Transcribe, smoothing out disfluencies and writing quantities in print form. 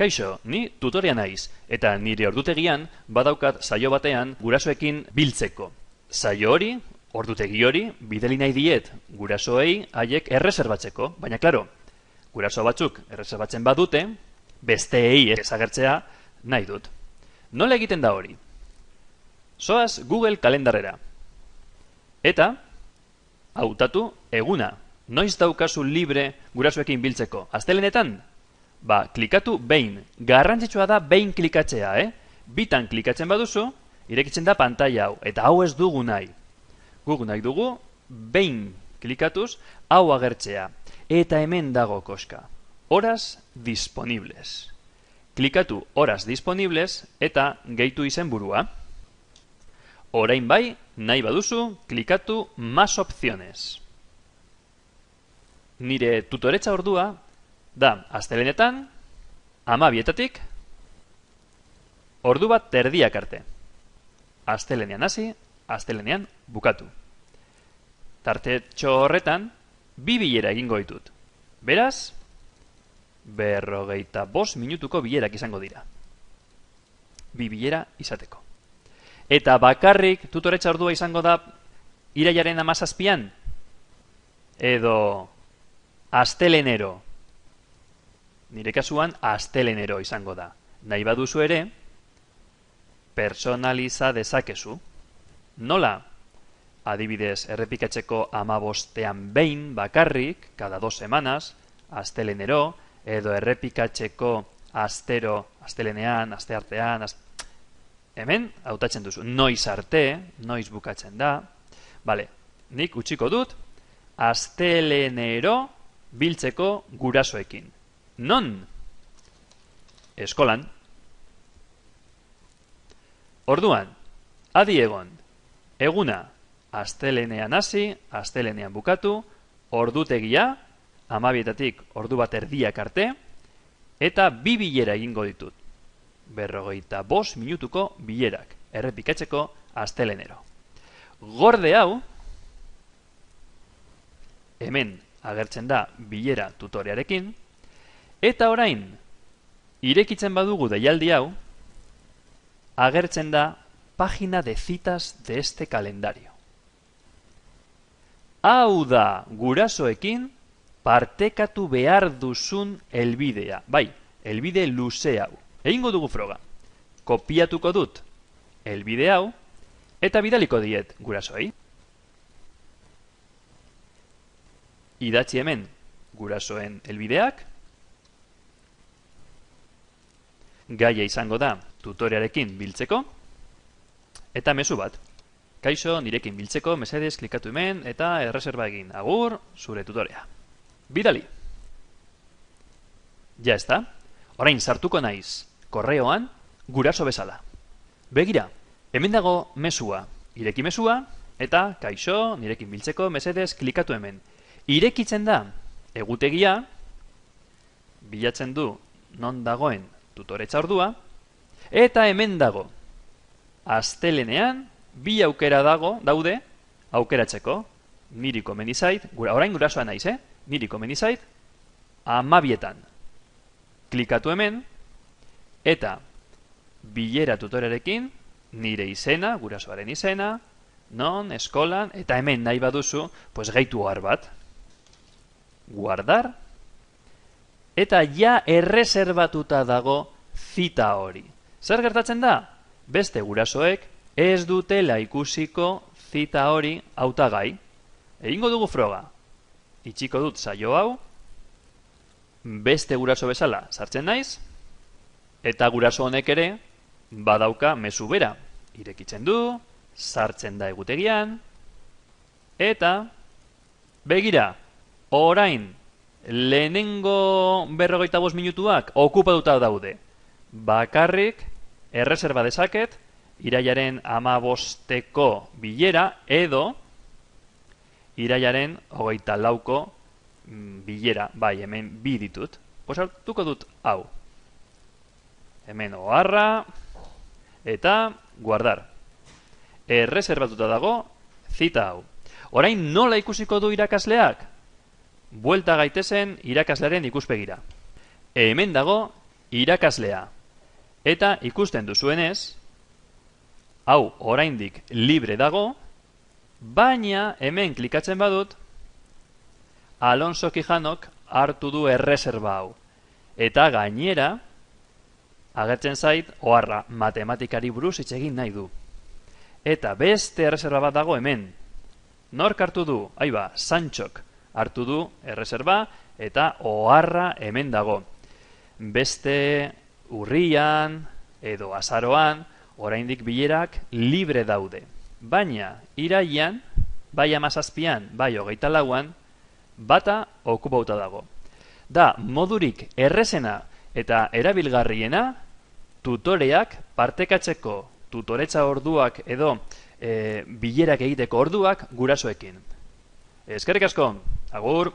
Kaixo, ni tutorea naiz, eta nire ordutegian badaukat saio batean gurasoekin biltzeko. Saio hori, ordutegi hori, bidali nahi diet gurasoei haiek erreserbatzeko, baina klaro, guraso batzuk erreserbatzen badute, besteei ezagertzea nahi dut. Nola egiten da hori? Zoaz Google kalendarrera. Eta, hautatu eguna. Noiz daukazu libre gurasoekin biltzeko? Astelehenetan? Klikatu behin. Garrantzitsua da behin klikatzea, Bitan klikatzen baduzu, irekitzen da pantaila hau. Eta hau ez dugu nahi. Guk nahi dugu, behin klikatuz, hau agertzea. Eta hemen dago koska. Horas disponibles. Klikatu horas disponibles eta gehitu izenburua. Orain bai, nahi baduzu, klikatu más opciones. Nire tutoretza ordua da astelehenetan, 12:00 ordu bat terdiak arte. Astelehenean hasi, astelehenean bukatu. Tartetxo horretan, 2 bilera egingo ditut. Beraz, 45 minutuko bilerak izango dira. 2 bilera izateko. Eta bakarrik tutoretza ordua izango da irailaren 17an? Edo astelehenero? Nire kasuan astelehenero izango da. Nahi baduzu ere, personaliza dezakezu. Nola? Adibidez, errepikatzeko 15ean behin bakarrik, cada 2 semanas, astelehenero, edo errepikatzeko astero, astelehenean, asteartean, hemen, hautatzen duzu. Noiz arte, noiz bukatzen da. Bale, nik utziko dut, astelehenero biltzeko gurasoekin. Non? Eskolan. Orduan, adi egon, eguna, astelehenean hasi, astelehenean bukatu, ordutegia, 12:00 ordu bat erdiak arte, eta 2 bilera egingo ditut. 45 minutuko bilerak, errepikatzeko astelehenero. Gorde hau, hemen agertzen da bilera tutorearekin, eta orain, irekitzen badugu deialdi hau, agertzen da página de citas de este calendario. Hau da gurasoekin partekatu behar duzun helbidea. Bai, helbide luze hau. Egingo dugu froga. Kopiatuko dut helbide hau eta bidaliko diet gurasoei. Idatzi hemen gurasoen helbideak. Gaia izango da tutorearekin biltzeko. Eta mezu bat. Kaixo, nirekin biltzeko, mesedez, klikatu hemen eta erreserba egin. Agur, zure tutorea. Bidali. Ja ez da. Orain sartuko naiz korreoan guraso bezala. Begira, hemen dago mesua. Ireki mesua eta kaixo, nirekin biltzeko, mesedez, klikatu hemen. Irekitzen da egutegia, bilatzen du non dagoen tutoretza ordua, eta hemen dago astelehenean 2 aukera daude aukeratzeko. Niri komeni zait, orain gurasoa naiz, niri komeni zait 12:00. Klikatu hemen, eta bilera tutorearekin nire izena, gurasoaren izena, non, eskolan, eta hemen nahi baduzu, gehitu har bat. Guardar, eta ja erreserbatuta dago zita hori. Zer gertatzen da? Beste gurasoek ez dutela ikusiko zita hori hautagai. Egingo dugu froga. Itxiko dut saio hau, beste guraso bezala sartzen naiz, eta guraso honek ere badauka mezu bera. Irekitzen du, sartzen da egutegian, eta begira, orain lehenengo 45 minutuak okupatuta daude. Bakarrik erreserba dezaket irailaren 15ko bilera edo irailaren 24ko bilera. Bai, hemen 2 ditut. Hartuko dut hau. Hemen oharra eta guardar. Erreserbatuta dago zita hau. Orain nola ikusiko du irakasleak? Buelta gaitezen irakaslearen ikuspegira. Hemen dago irakaslea. Eta ikusten duzuenez, hau oraindik libre dago, baina hemen klikatzen badut, Alonso Quijanok hartu du erreserba hau. Eta gainera, agertzen zait, oharra, matematikari buruz hitz egin nahi du. Eta beste erreserba bat dago hemen. Nork hartu du? Aiba, Santxok hartu du erreserba eta oharra hemen dago. Beste urrian edo azaroan oraindik bilerak libre daude. Baina irailean, bai 17an, bai 24an, bata okupauta dago. Da modurik errezena eta erabilgarriena tutoreak partekatzeko tutoretza orduak edo bilerak egiteko orduak gurasoekin. Eskerrik asko, agur!